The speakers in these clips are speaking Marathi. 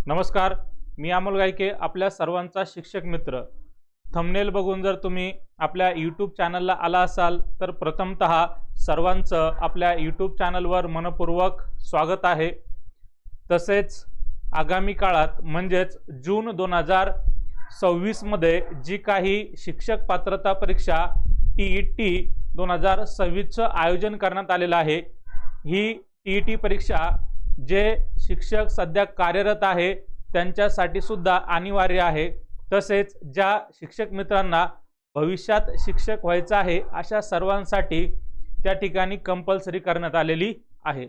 नमस्कार, मी अमोल गायके, आपल्या सर्वांचा शिक्षक मित्र। थंबनेल बघून जर तुम्ही आपल्या यूट्यूब चॅनलला आला असाल तर प्रथमतः सर्वांचं आपल्या यूट्यूब चॅनलवर मनपूर्वक स्वागत आहे। तसेच आगामी काळात म्हणजेच जून 2026 मध्ये जी काही शिक्षक पात्रता परीक्षा TET 2026 आयोजन करण्यात आलेलं आहे, ही TET परीक्षा जे शिक्षक सध्या कार्यरत आहे त्यांच्यासाठी सुद्धा अनिवार्य आहे। तसेच ज्या शिक्षक मित्रांना भविष्यात शिक्षक व्हायचं आहे अशा सर्वांसाठी त्या ठिकाणी कंपल्सरी करण्यात आलेली आहे।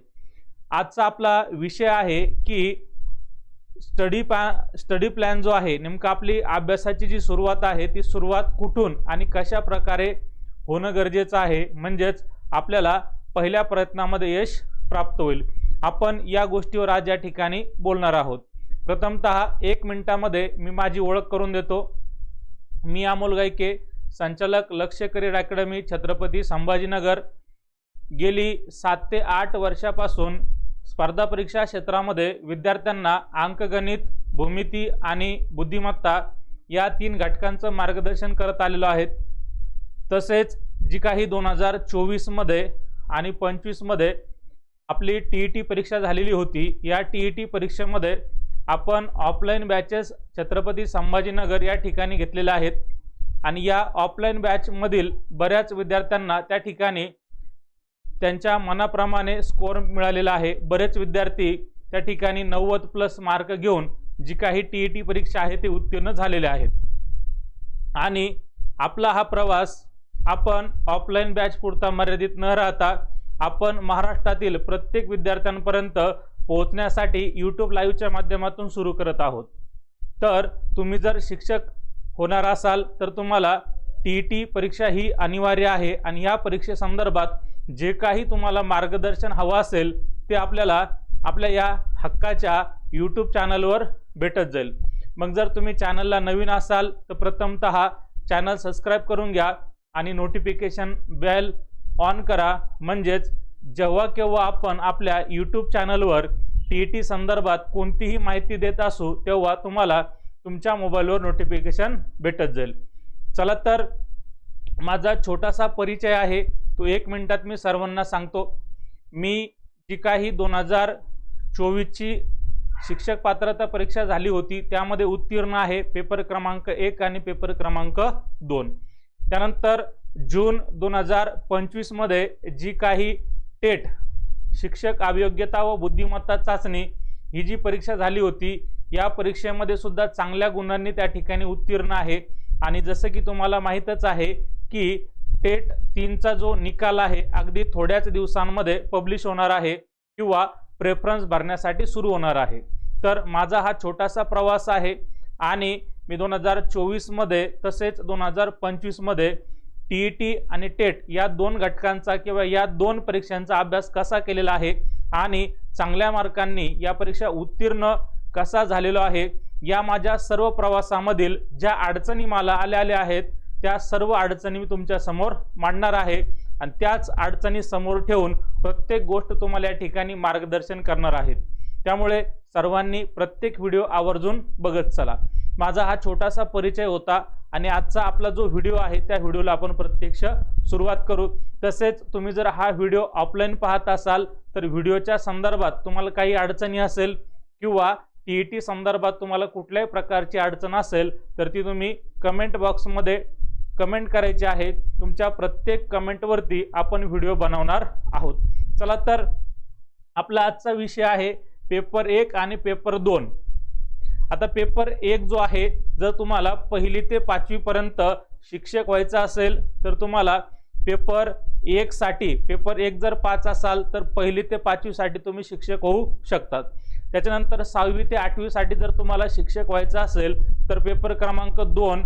आजचा आपला विषय आहे की स्टडी प्लॅन जो आहे, नेमका आपली अभ्यासाची जी सुरुवात आहे ती सुरुवात कुठून आणि कशा प्रकारे होणं गरजेचं आहे, म्हणजेच आपल्याला पहिल्या प्रयत्नामध्ये यश प्राप्त होईल। आपण या गोष्टीवर आज या ठिकाणी बोलणार आहोत। प्रथमतः 1 मिनिटामध्ये मी माझी ओळख करून देतो। मी अमोल गायके, संचालक लक्ष करिअर अकॅडमी, छत्रपती संभाजीनगर। गेली 7 ते 8 वर्षापासून स्पर्धा परीक्षा क्षेत्रामध्ये विद्यार्थ्यांना अंकगणित, भूमिती आणि बुद्धिमत्ता या 3 घटकांचं मार्गदर्शन करत आलेलो आहे। तसेच जी काही 2024 मध्ये आणि 25 मध्ये आपली TET परीक्षा झालेली होती, या TET परीक्षेमध्ये आपण ऑफलाइन बॅचेस छत्रपती संभाजीनगर या ठिकाणी घेतलेल्या आहेत आणि या ऑफलाइन बॅच मधील बऱ्याच विद्यार्थ्यांना त्या ठिकाणी त्यांच्या मनाप्रमाणे स्कोअर मिळालेला आहे। बरेच विद्यार्थी त्या ठिकाणी 90+ मार्क घेऊन जी काही TET परीक्षा आहे ते उत्तीर्ण झालेले आहेत। आणि आपला हा प्रवास आपण ऑफलाइन बॅच पुरता मर्यादित न राहता आपण महाराष्ट्रातील प्रत्येक विद्यार्थ्यांपर्यंत पोहोचण्यासाठी YouTube लाईव्हच्या माध्यमातून सुरू करत आहोत। तर तुम्ही जर शिक्षक होणार असाल तर तुम्हाला TET परीक्षा ही अनिवार्य आहे आणि या परीक्षेसंदर्भात जे काही तुम्हाला मार्गदर्शन हवं असेल ते आपल्याला आपल्या या हक्काच्या YouTube चॅनलवर भेटत जाईल। मग जर तुम्ही चॅनलला नवीन असाल तर प्रथमतः चॅनल सबस्क्राइब करून घ्या आणि नोटिफिकेशन बेल ऑन करा, म्हणजेच जेव्हा केव्हा आपण आपल्या YouTube चॅनलवर TET संदर्भात कोणतीही माहिती देत असू तेव्हा तुम्हाला तुमच्या मोबाईलवर नोटिफिकेशन भेटत जाईल। चला तर माझा छोटासा परिचय आहे तो 1 मिनिटात मी सर्वांना सांगतो। मी जी काही 2024 ची शिक्षक पात्रता परीक्षा झाली होती त्यामध्ये उत्तीर्ण आहे, पेपर क्रमांक 1 आणि पेपर क्रमांक 2। त्यानंतर जून 2025 मध्ये जी काही टेट शिक्षक अभियोग्यता व बुद्धिमत्ता चाचणी ही जी परीक्षा झाली होती, या परीक्षेमध्ये सुद्धा चांगल्या गुणांनी त्या ठिकाणी उत्तीर्ण आहे। आणि जसं की तुम्हाला माहीतच आहे की टेट 3चा जो निकाल आहे अगदी थोड्याच दिवसांमध्ये पब्लिश होणार आहे किंवा प्रेफरन्स भरण्यासाठी सुरू होणार आहे। तर माझा हा छोटासा प्रवास आहे आणि मी 2024 मध्ये तसेच 2025 मध्ये TET आणि टेट या 2 घटकांचा किंवा या 2 परीक्षांचा अभ्यास कसा केलेला आहे आणि चांगल्या मार्कांनी या परीक्षा उत्तीर्ण कसा झालेलो आहे, या माझ्या सर्व प्रवासामधील ज्या अडचणी मला आलेल्या आहेत त्या सर्व अडचणी मी तुमच्या समोर मांडणार आहे आणि त्याच अडचणी समोर ठेवून प्रत्येक गोष्ट तुम्हाला या ठिकाणी मार्गदर्शन करणार आहे। त्यामुळे सर्वांनी प्रत्येक व्हिडिओ आवर्जून बघत चला। माझा हा छोटासा परिचय होता आणि आजचा आपला जो व्हिडिओ आहे त्या व्हिडिओला आपण प्रत्यक्ष सुरुवात करू। तसेच तुम्ही जर हा व्हिडिओ ऑफलाइन पाहत असाल तर व्हिडिओच्या संदर्भात तुम्हाला काही अडचणी असेल किंवा TET संदर्भात तुम्हाला कुठल्याही प्रकारची अडचण असेल तर ती तुम्ही कमेंट बॉक्समध्ये कमेंट करायची आहे। तुमच्या प्रत्येक कमेंटवरती आपण व्हिडिओ बनवणार आहोत। चला तर आपला आजचा विषय आहे पेपर 1 आणि पेपर 2। आता पेपर 1 जो आहे, जर तुम्हाला 1ली ते 5वी पर्यंत शिक्षक व्हायचं असेल तर तुम्हाला पेपर 1 साठी, पेपर 1 जर 5 असाल तर 1ली ते 5वी साठी तुम्ही शिक्षक होऊ शकतात। त्याच्यानंतर 6वी ते 8वी साठी जर तुम्हाला शिक्षक व्हायचं असेल तर पेपर क्रमांक 2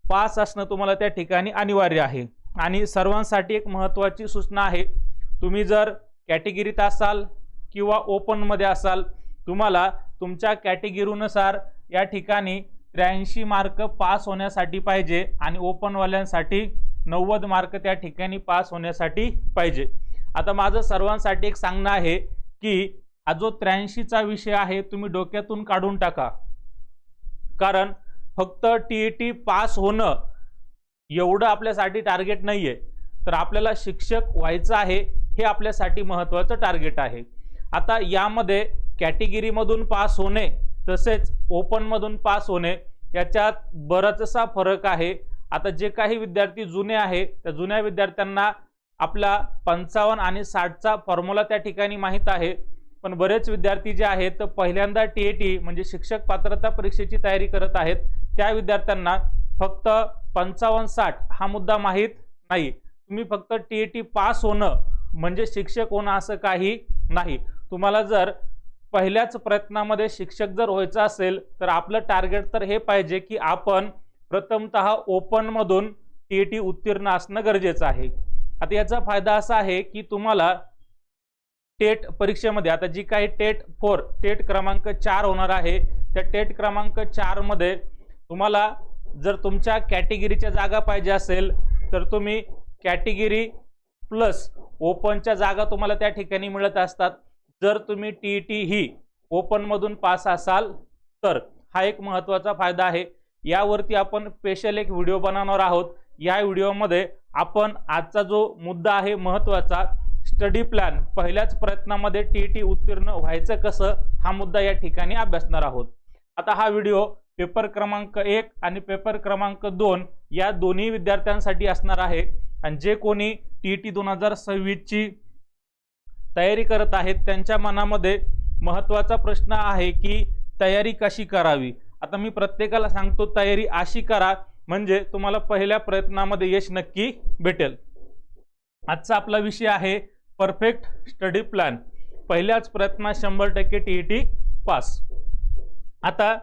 पास असणं तुम्हाला त्या ठिकाणी अनिवार्य आहे। आणि सर्वांसाठी एक महत्त्वाची सूचना आहे, तुम्ही जर कॅटेगरीत असाल किंवा ओपन मध्ये असाल, तुम्हाला तुमच्या कॅटेगरीनुसार या ठिकाणी 83 मार्क पास होण्यासाठी पाहिजे आणि ओपन वाल्यांसाठी 90 मार्क त्या ठिकाणी पास होण्यासाठी पाहिजे। आता माझं सर्वांसाठी एक सांगणं आहे की हा जो 83चा विषय आहे तुम्ही डोक्यातून काढून टाका, कारण फक्त टीईटी पास होणं एवढं आपल्यासाठी टार्गेट नाहीये, तर आपल्याला शिक्षक व्हायचं आहे हे आपल्यासाठी महत्त्वाचं टार्गेट आहे। आता यामध्ये कॅटेगरी मधून पास होणे तसेच ओपन मधून पास होणे याच्यात बराचसा फरक आहे। आता जे काही विद्यार्थी जुने आहे त्या जुन्या विद्यार्थ्यांना आपला 55 आणि 60चा फॉर्म्युला त्या ठिकाणी माहित आहे, पण बरेच विद्यार्थी जे आहेत तर पहिल्यांदा टीईटी म्हणजे शिक्षक पात्रता परीक्षेची तयारी करत आहेत, त्या विद्यार्थ्यांना फक्त 55-60 हा मुद्दा माहीत नाही। तुम्ही फक्त टीईटी पास होणं म्हणजे शिक्षक होणं असं काही नाही। तुम्हाला जर पहिल्याच प्रयत्नामध्ये शिक्षक जर व्हायचं असेल तर आपलं टार्गेट तर हे पाहिजे की आपण प्रथमतः ओपन मधून टीईटी उत्तीर्ण असणं गरजेचं आहे। आता याचा फायदा असा आहे की तुम्हाला टेट परीक्षेमध्ये आता जी काही टेट क्रमांक 4 होणार आहे, त्या टेट क्रमांक 4 मध्ये तुम्हाला जर तुमच्या कॅटेगरीच्या जागा पाहिजे असेल तर तुम्ही कॅटेगरी प्लस ओपनच्या जागा तुम्हाला त्या ठिकाणी मिळत असतात। जर तुम्ही टीईटी ही ओपन मधून पास असाल तर हा एक महत्त्वाचा फायदा आहे। यावरती आपण स्पेशल एक व्हिडिओ बनवणार आहोत। या व्हिडिओमध्ये आपण आजचा जो मुद्दा आहे महत्त्वाचा, स्टडी प्लॅन पहिल्याच प्रयत्नामध्ये टीईटी उत्तीर्ण व्हायचं कसं, हा मुद्दा या ठिकाणी अभ्यासणार आहोत। आता हा व्हिडिओ पेपर क्रमांक 1 आणि पेपर क्रमांक 2 या दोन्ही विद्यार्थ्यांसाठी असणार आहे। आणि जे कोणी टीईटी 2026 ची तयारी करत आहेत त्यांच्या मनामध्ये महत्त्वाचा प्रश्न आहे की तयारी कशी करावी। आता मी प्रत्येकाला सांगतो तयारी अशी करा म्हणजे तुम्हाला पहिल्या प्रयत्नामध्ये यश नक्की भेटेल। आजचा आपला विषय आहे परफेक्ट स्टडी प्लॅन, पहिल्याच प्रयत्नात 100% टीईटी पास। आता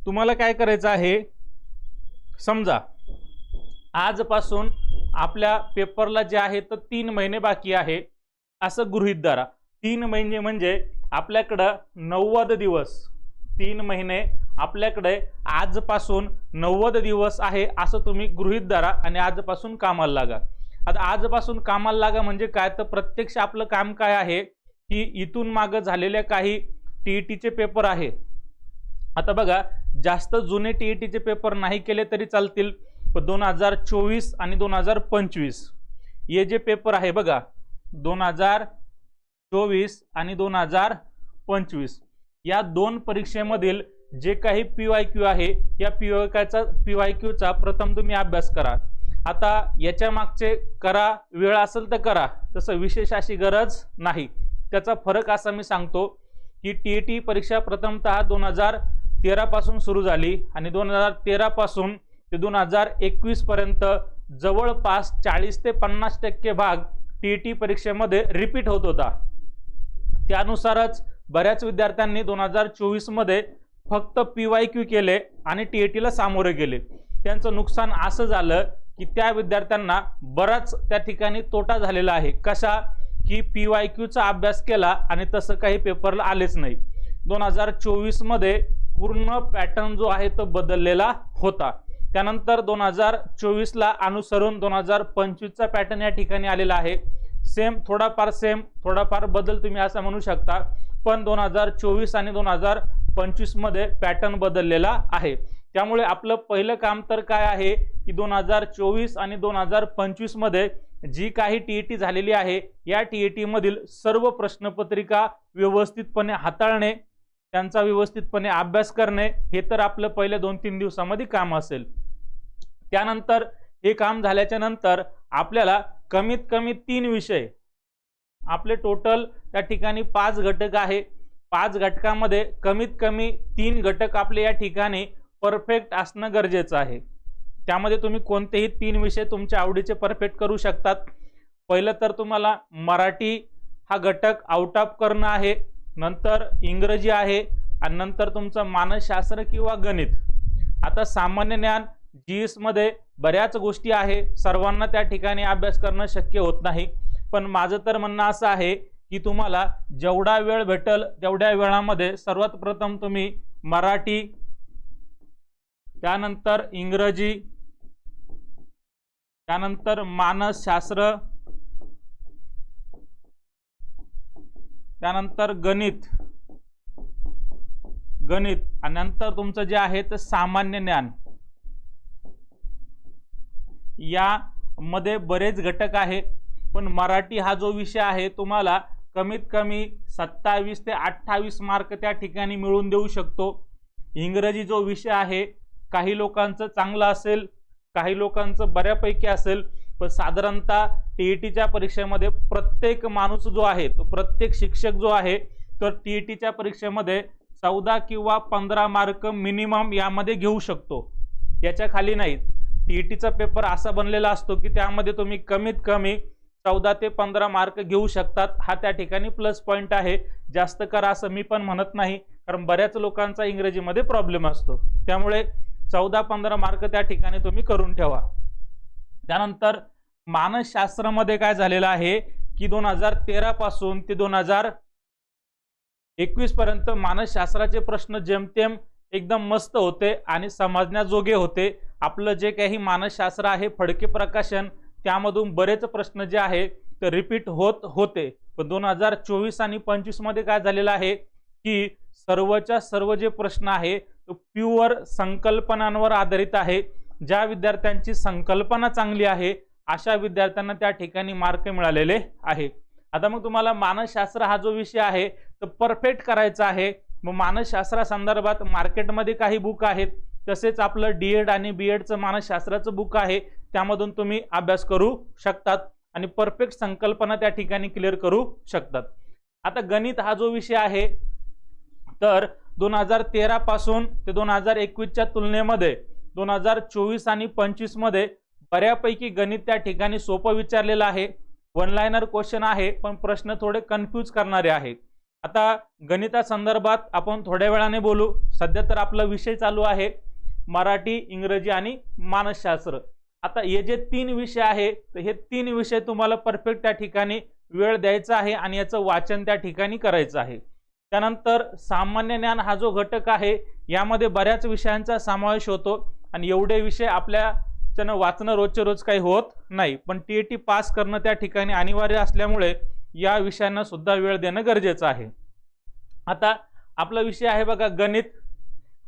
तुम्हाला काय करायचं आहे, समजा आजपासून आपल्या पेपरला जे आहे तर 3 महिने बाकी आहे असं गृहीत धरा। 3 महिने म्हणजे आपल्याकडे 90 दिवस, 3 महिने आपल्याकडे आजपासून 90 दिवस आहे असं तुम्ही गृहीत धरा आणि आजपासून कामाला लागा। आता आजपासून कामाला लागा म्हणजे काय, तर प्रत्यक्ष आपलं काम काय आहे की इथून मागे झालेल्या काही टीईटीचे पेपर आहे। आता बघा, जास्त जुने टीईटीचे पेपर नाही केले तरी चालतील, पण 2024 आणि 2025 हे जे पेपर आहे बघा, 2024 आणि 2025 या दोन परीक्षेमधील जे काही पीवायक्यू आहे या पीवायक्यूचा प्रथम तुम्ही अभ्यास करा। आता याच्या मागचे करा, वेळ असेल तर करा, तसं विशेष अशी गरज नाही। त्याचा फरक असा मी सांगतो की टीईटी परीक्षा प्रथमतः 2013 पासून सुरू झाली आणि 2013 पासून ते 2021 पर्यंत जवळपास 40 ते 50% भाग टीईटी परीक्षेमध्ये रिपीट होत होता। त्यानुसारच बऱ्याच विद्यार्थ्यांनी 2024 मध्ये फक्त पीवायक्यू केले आणि टीईटीला सामोरे गेले। त्यांचं नुकसान असं झालं की त्या विद्यार्थ्यांना बराच त्या ठिकाणी तोटा झालेला आहे। कशा की पीवायक्यूचा अभ्यास केला आणि तसं काही पेपरला आलेच नाही। 2024 मध्ये पूर्ण पॅटर्न जो आहे तो बदललेला होता। त्यानंतर 2024 ला अनुसरून 2025 चा पॅटर्न या ठिकाणी आलेला आहे। सेम थोडाफार बदल तुम्ही असं म्हणू शकता, पण 2024 आणि 2025 मध्ये पॅटर्न बदललेला आहे। त्यामुळे आपलं पहिलं काम तर काय आहे की 2024 आणि 2025 मध्ये जी काही टीईटी झालेली आहे या टीईटी मधील सर्व प्रश्नपत्रिका व्यवस्थितपणे हाताळणे, त्यांचा व्यवस्थितपणे अभ्यास करणे, हे तर आपलं पहिल्या 2-3 दिवसामध्ये काम असेल। त्यानंतर हे काम झाल्याच्या नंतर आपल्याला कमीत कमी 3 विषय, आपले टोटल त्या ठिकाणी 5 घटक आहे, 5 घटकामध्ये कमीत कमी 3 घटक आपले या ठिकाणी परफेक्ट असणं गरजेचं आहे। त्यामध्ये तुम्ही कोणतेही 3 विषय तुमच्या आवडीचे परफेक्ट करू शकतात। पहिलं तर तुम्हाला मराठी हा घटक आउट ऑफ करणं आहे, नंतर इंग्रजी आहे आणि नंतर तुमचं मानसशास्त्र किंवा गणित। आता सामान्य ज्ञान जीएस मध्ये बऱ्याच गोष्टी आहे, सर्वांना त्या ठिकाणी अभ्यास करणं शक्य होत नाही, पण माझं तर म्हणणं असं आहे की तुम्हाला जेवढा वेळ भेटेल तेवढ्या वेळामध्ये सर्वात प्रथम तुम्ही मराठी, त्यानंतर इंग्रजी, त्यानंतर मानसशास्त्र त्यानंतर गणित आणि नंतर तुमचं जे आहे ते सामान्य ज्ञान. यामध्ये बरेच घटक आहे, पण मराठी हा जो विषय आहे तुम्हाला कमीत कमी 27 ते 28 मार्क त्या ठिकाणी मिळवून देऊ शकतो. इंग्रजी जो विषय आहे काही लोकांचं चांगलं असेल, काही लोकांचं बऱ्यापैकी असेल, पण साधारणतः टीईटीच्या परीक्षेमध्ये प्रत्येक माणूस जो आहे तो प्रत्येक शिक्षक जो आहे तर टीईटीच्या परीक्षेमध्ये 14 किंवा 15 मार्क मिनिमम यामध्ये घेऊ शकतो, याच्या खाली नाही. टीईटीचा पेपर असा बनलेला असतो की त्यामध्ये तुम्ही कमीत कमी 14 ते 15 मार्क घेऊ शकतात. हा त्या ठिकाणी प्लस पॉइंट आहे. जास्त करा असं मी पण म्हणत नाही, कारण बऱ्याच लोकांचा इंग्रजीमध्ये प्रॉब्लेम असतो. त्यामुळे 14-15 मार्क त्या ठिकाणी तुम्ही करून ठेवा. त्यानंतर मानसशास्त्रामध्ये काय झालेलं आहे की 2013 पासून ते 2021 पर्यंत मानसशास्त्राचे प्रश्न जेमतेम एकदम मस्त होते आणि समजण्याजोगे होते. आपलं जे काही मानसशास्त्र आहे फडके प्रकाशन त्यामधून बरेच प्रश्न जे आहे ते रिपीट होत होते. पण 2024 आणि 25 मध्ये काय झालेलं आहे की सर्वच्या सर्व जे प्रश्न आहे तो प्युअर संकल्पनांवर आधारित आहे. ज्या विद्यार्थ्यांची संकल्पना चांगली आहे अशा विद्यार्थ्यांना त्या ठिकाणी मार्क मिळालेले आहे. आता मग तुम्हाला मानसशास्त्र हा जो विषय आहे तो परफेक्ट करायचा आहे. मग मानसशास्त्रासंदर्भात मार्केटमध्ये काही बुक आहेत, तसेच आपलं डीएड आणि बीएडचं मानसशास्त्राचं बुक आहे, त्यामधून तुम्ही अभ्यास करू शकतात आणि परफेक्ट संकल्पना त्या ठिकाणी क्लिअर करू शकतात. आता गणित हा जो विषय आहे तर 2013 पासून ते 2021च्या तुलनेमध्ये 2024 आणि 25 मध्ये बऱ्यापैकी गणित त्या ठिकाणी सोपं विचारलेलं आहे. वन लाइनर क्वेश्चन आहे, पण प्रश्न थोडे कन्फ्यूज करणारे आहेत. आता गणिता संदर्भात आपण थोड्या वेळाने बोलू. सध्या तर आपला विषय चालू आहे मराठी, इंग्रजी आणि मानसशास्त्र. आता हे जे 3 विषय आहे तर हे 3 विषय तुम्हाला परफेक्ट त्या ठिकाणी वेळ द्यायचा आहे आणि याचं वाचन त्या ठिकाणी करायचं आहे. त्यानंतर सामान्य ज्ञान हा जो घटक आहे यामध्ये बऱ्याच विषयांचा समावेश होतो आणि एवढे विषय आपल्याच्यानं वाचणं रोजचे रोज काही होत नाही, पण टीईटी पास करणं त्या ठिकाणी अनिवार्य असल्यामुळे या विषयांना सुद्धा वेळ देणं गरजेचं आहे. आता आपला विषय आहे बघा गणित.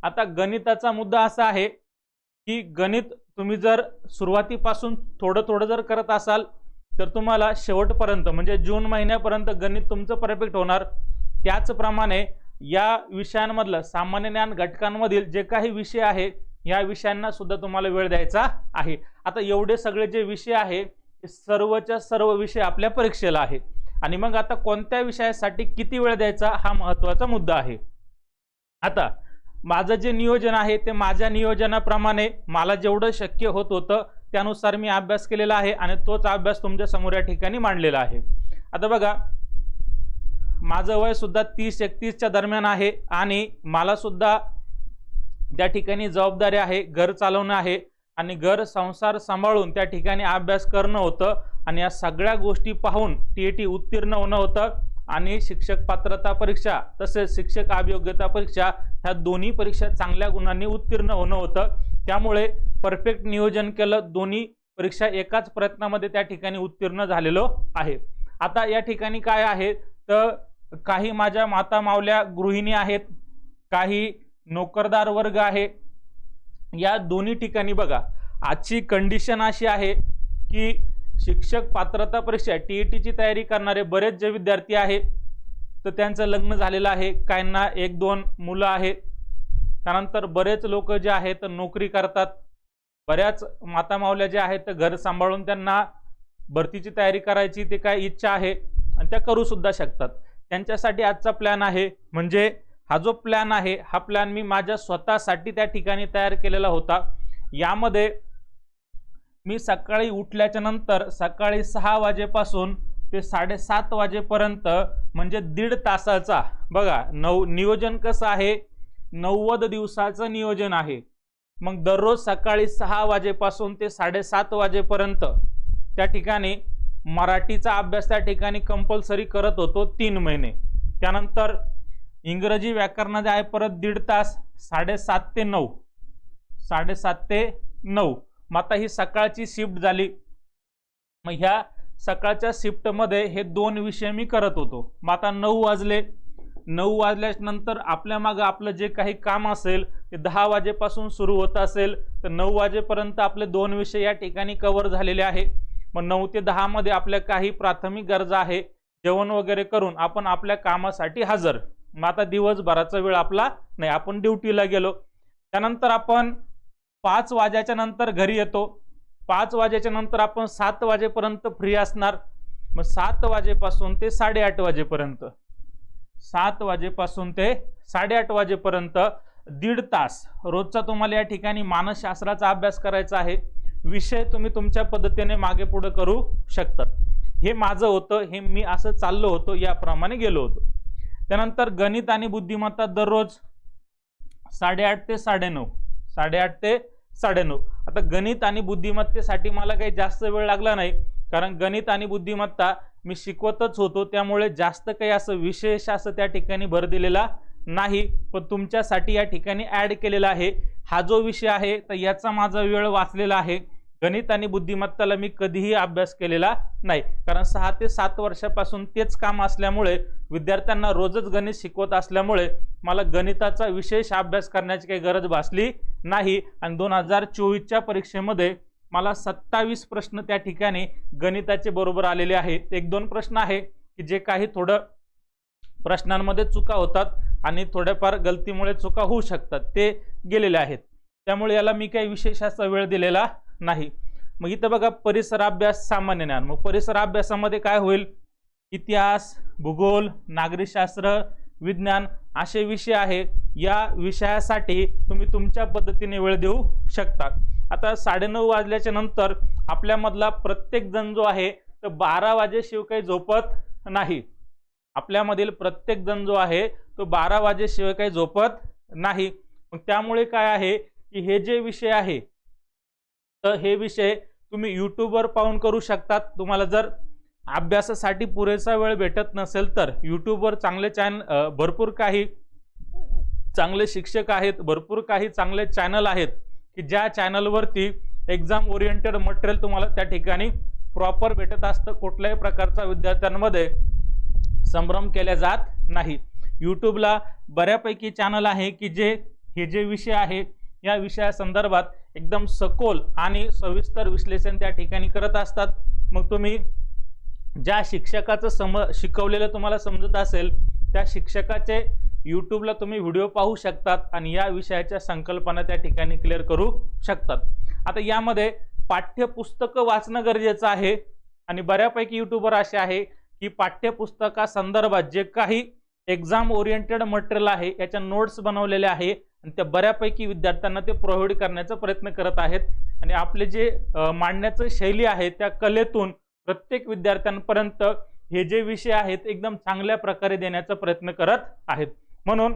आता गणिताचा मुद्दा असा आहे की गणित तुम्ही जर सुरुवातीपासून थोडं थोडं जर करत असाल तर तुम्हाला शेवटपर्यंत म्हणजे जून महिन्यापर्यंत गणित तुमचं परफेक्ट होणार. त्याचप्रमाणे या विषयांमधलं सामान्य ज्ञान घटकांमधील जे काही विषय आहे या विषयांना सुद्धा तुम्हाला वेळ द्यायचा आहे. आता एवढे सगळे जे विषय आहे ते सर्वच्या सर्व विषय आपल्या परीक्षेला आहे आणि मग आता कोणत्या विषयासाठी किती वेळ द्यायचा हा महत्त्वाचा मुद्दा आहे. आता माझं जे नियोजन आहे ते माझ्या नियोजनाप्रमाणे मला जेवढं शक्य होत होतं त्यानुसार मी अभ्यास केलेला आहे आणि तोच अभ्यास तुमच्या समोर या ठिकाणी मांडलेला आहे. आता बघा माझं वय सुद्धा 30-31च्या दरम्यान आहे आणि मला सुद्धा त्या ठिकाणी जबाबदारी आहे, घर चालवणं आहे आणि घर संसार सांभाळून त्या ठिकाणी अभ्यास करणं होतं आणि या सगळ्या गोष्टी पाहून टीईटी उत्तीर्ण होणं होतं आणि शिक्षक पात्रता परीक्षा तसेच शिक्षक अभियोग्यता परीक्षा ह्या दोन्ही परीक्षा चांगल्या गुणांनी उत्तीर्ण होणं होतं. त्यामुळे परफेक्ट नियोजन केलं, दोन्ही परीक्षा एकाच प्रयत्नामध्ये त्या ठिकाणी उत्तीर्ण झालेलो आहे. आता या ठिकाणी काय आहे तर काही माझ्या माता मावल्या गृहिणी आहेत, काही नोकरदार वर्ग आहे. या दोन्ही ठिकाणी बघा आजची कंडिशन अशी आहे की शिक्षक पात्रता परीक्षा टीईटीची तयारी करणारे बरेच जे विद्यार्थी आहेत तर त्यांचं लग्न झालेलं आहे, काहींना 1-2 मुलं आहेत. त्यानंतर बरेच लोक जे आहेत नोकरी करतात, बऱ्याच माता मावल्या जे आहेत घर सांभाळून त्यांना भरतीची तयारी करायची ते काय इच्छा आहे आणि त्या करू सुद्धा शकतात. त्यांच्यासाठी आजचा प्लॅन आहे. म्हणजे हा जो प्लॅन आहे हा प्लॅन मी माझ्या स्वतःसाठी त्या ठिकाणी तयार केलेला होता. यामध्ये मी सकाळी उठल्याच्या नंतर सकाळी 6 वाजेपासून ते 7:30 वाजेपर्यंत म्हणजे 1.5 तासाचा बघा नियोजन कसं आहे, 90 दिवसाचं नियोजन आहे. मग दररोज सकाळी 6 वाजेपासून ते 7:30 वाजेपर्यंत त्या ठिकाणी मराठीचा अभ्यास त्या ठिकाणी कंपल्सरी करत होतो 3 महिने. त्यानंतर इंग्रजी व्याकरणाचे आहे परत 1.5 तास 7:30 ते 9, 7:30 ते 9. मग आता ही सकाळची शिफ्ट झाली. मग ह्या सकाळच्या शिफ्टमध्ये हे 2 विषय मी करत होतो। मग आता 9 वाजले, 9 वाजल्यानंतर आपल्या मागे आपलं जे काही काम असेल ते 10 वाजेपासून सुरू होत असेल तर 9 वाजेपर्यंत आपले 2 विषय या ठिकाणी कव्हर झालेले आहे। मग 9 ते 10 मध्ये आपल्या काही प्राथमिक गरजा आहे, जेवण वगैरे करून आपण आपल्या कामासाठी हजर। मग आता दिवसभराचा वेळ आपला नाही, आपण ड्युटीला गेलो। त्यानंतर आपण 5 वाजेच्या नंतर घरी येतो। 5 वाजेच्या नंतर आपण 7 वाजेपर्यंत फ्री असणार। मग 7 वाजेपासून ते 8:30 वाजेपर्यंत, 7 वाजेपासून ते 8:30 वाजेपर्यंत 1.5 तास रोजचा तुम्हाला या ठिकाणी मानसशास्त्राचा अभ्यास करायचा आहे। विषय तुम्ही तुमच्या पद्धतीने मागे पुढे करू शकतात। हे माझं होतं, हे मी असं चाललो होतो, याप्रमाणे गेलो होतो। त्यानंतर गणित आणि बुद्धिमत्ता दररोज 8:30 ते 9:30, 8:30 ते 9:30। आता गणित आणि बुद्धिमत्तेसाठी मला काही जास्त वेळ लागला नाही, कारण गणित आणि बुद्धिमत्ता मी शिकवतच होतो, त्यामुळे जास्त काही असं विशेष असं त्या ठिकाणी भर दिलेला नाही। पण तुमच्यासाठी या ठिकाणी ऍड केलेला आहे। हा जो विषय आहे तर याचा माझा वेळ वाचलेला आहे। गणित आणि बुद्धिमत्ताला मी कधीही अभ्यास केलेला नाही, कारण 6 ते 7 वर्षापासून तेच काम असल्यामुळे, विद्यार्थ्यांना रोजच गणित शिकवत असल्यामुळे मला गणिताचा विशेष अभ्यास करण्याची काही गरज भासली नाही। आणि 2024च्या परीक्षेमध्ये मला 27 प्रश्न त्या ठिकाणी गणिताचे बरोबर आलेले आहेत। 1-2 प्रश्न आहे की जे काही थोडं प्रश्नांमध्ये चुका होतात आणि थोड्याफार गलतीमुळे चुका होऊ शकतात, ते गेलेले आहेत। त्यामुळे याला मी काही विशेष असा वेळ दिलेला नाही। मग इथं बघा परिसर अभ्यास, सामान्य ज्ञान। मग परिसर अभ्यासामध्ये काय होईल, इतिहास, भूगोल, नागरिकशास्त्र, विज्ञान असे विषय आहे। या विषयासाठी तुम्ही तुमच्या पद्धतीने वेळ देऊ शकता। आता 9:30 वाजल्याच्या नंतर आपल्यामधला प्रत्येक जण जो आहे तो 12 वाजेशिवाय काही झोपत नाही। आपल्यामधील प्रत्येक जण जो आहे तो 12 वाजेशिवाय काही झोपत नाही। मग त्यामुळे काय आहे की हे जे विषय आहे तर हे विषय तुम्ही यूट्यूबवर पाहून करू शकतात। तुम्हाला जर अभ्यासासाठी पुरेसा वेळ भेटत नसेल तर यूट्यूबवर चांगले भरपूर काही चांगले शिक्षक आहेत, भरपूर काही चांगले चॅनल आहेत की ज्या चॅनलवरती एक्झाम ओरिएंटेड मटेरियल तुम्हाला त्या ठिकाणी प्रॉपर भेटत असतं। कुठल्याही प्रकारचा विद्यार्थ्यांमध्ये संभ्रम केला जात नाही। यूट्यूबला बऱ्यापैकी चॅनल आहे की हे जे विषय आहे या विषयासंदर्भात एकदम सखोल आणि सविस्तर विश्लेषण त्या ठिकाणी करत असतात। मग तुम्ही ज्या शिक्षकाचं शिकवलेलं तुम्हाला समजत असेल त्या शिक्षकाचे यूट्यूबला तुम्ही व्हिडिओ पाहू शकतात आणि या विषयाच्या संकल्पना त्या ठिकाणी क्लिअर करू शकतात। आता यामध्ये पाठ्यपुस्तकं वाचणं गरजेचं आहे आणि बऱ्यापैकी यूट्यूबर असे आहे की पाठ्यपुस्तका संदर्भात जे काही एक्झाम ओरिएंटेड मटेरियल आहे याच्या नोट्स बनवलेले आहे आणि त्या बऱ्यापैकी विद्यार्थ्यांना ते प्रोव्हाइड करण्याचा प्रयत्न करत आहेत। आणि आपले जे मांडण्याची शैली आहे त्या कलेतून प्रत्येक विद्यार्थ्यांपर्यंत हे जे विषय आहेत एकदम चांगल्या प्रकारे देण्याचा प्रयत्न करत आहेत। म्हणून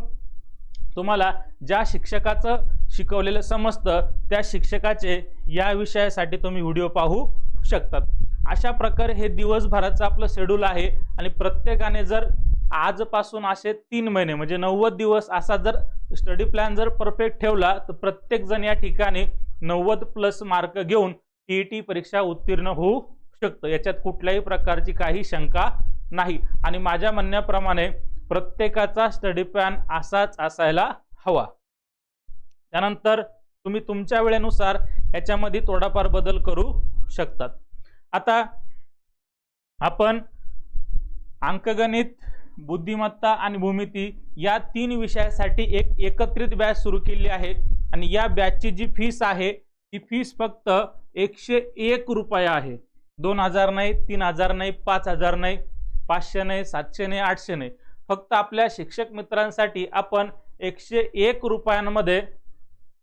तुम्हाला ज्या शिक्षकाचं शिकवलेलं समजतं त्या शिक्षकाचे या विषयासाठी तुम्ही व्हिडिओ पाहू शकतात। अशा प्रकारे हे दिवसभराचं आपलं शेड्यूल आहे आणि प्रत्येकाने जर आजपासून असे 3 महिने म्हणजे 90 दिवस असा जर स्टडी प्लॅन जर परफेक्ट ठेवला तर प्रत्येक जण या ठिकाणी 90+ मार्क घेऊन टीईटी परीक्षा उत्तीर्ण होऊ शकतं। याच्यात कुठल्याही प्रकारची काही शंका नाही। आणि माझ्या म्हणण्याप्रमाणे प्रत्येकाचा स्टडी प्लॅन असाच असायला हवा। त्यानंतर तुम्ही तुमच्या वेळेनुसार याच्यामध्ये थोडाफार बदल करू शकतात। आता आपण अंकगणित, बुद्धिमत्ता आणि भूमिती या 3 विषयासाठी एक एकत्रित बॅच सुरू केली आहे आणि या बॅचची जी फीस आहे ती फीस फक्त 101 रुपये आहे। 2000 नाही, 3000 नाही, 5000 नाही, 500 नाही, 700 नाही, 800 नाही, फक्त आपल्या शिक्षक मित्रांसाठी आपण 101 रुपयांमध्ये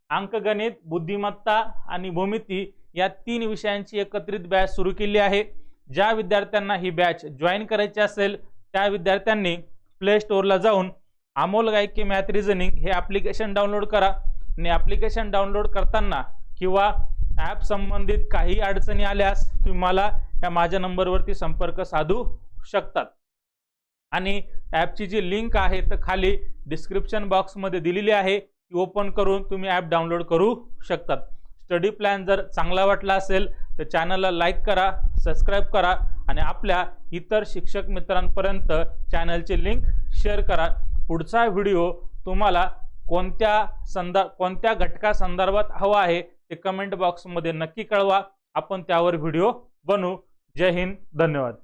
अंकगणित, बुद्धिमत्ता आणि भूमिती या 3 विषयांची एकत्रित बॅच सुरू केली आहे। ज्या विद्यार्थ्यांना ही बॅच जॉईन करायची असेल त्या विद्यार्थ्यांनी प्ले स्टोअरला जाऊन अमोल गायके मॅथ रिझनिंग हे ॲप्लिकेशन डाउनलोड करा आणि ॲप्लिकेशन डाउनलोड करताना किंवा ॲप संबंधित काही अडचणी आल्यास तुम्ही मला या माझ्या नंबरवरती संपर्क साधू शकतात। आणि ॲपची जी लिंक आहे तर खाली डिस्क्रिप्शन बॉक्समध्ये दिलेली आहे, ती ओपन करून तुम्ही ॲप डाउनलोड करू शकतात। स्टडी प्लॅन जर चांगला वाटला असेल तर चॅनलला लाईक करा, सबस्क्राईब करा आणि आपल्या इतर शिक्षक मित्रांपर्यंत चॅनलची लिंक शेअर करा। पुढचा व्हिडिओ तुम्हाला कोणत्या घटकासंदर्भात हवा आहे ते कमेंट बॉक्समध्ये नक्की कळवा, आपण त्यावर व्हिडिओ बनवू। जय हिंद, धन्यवाद।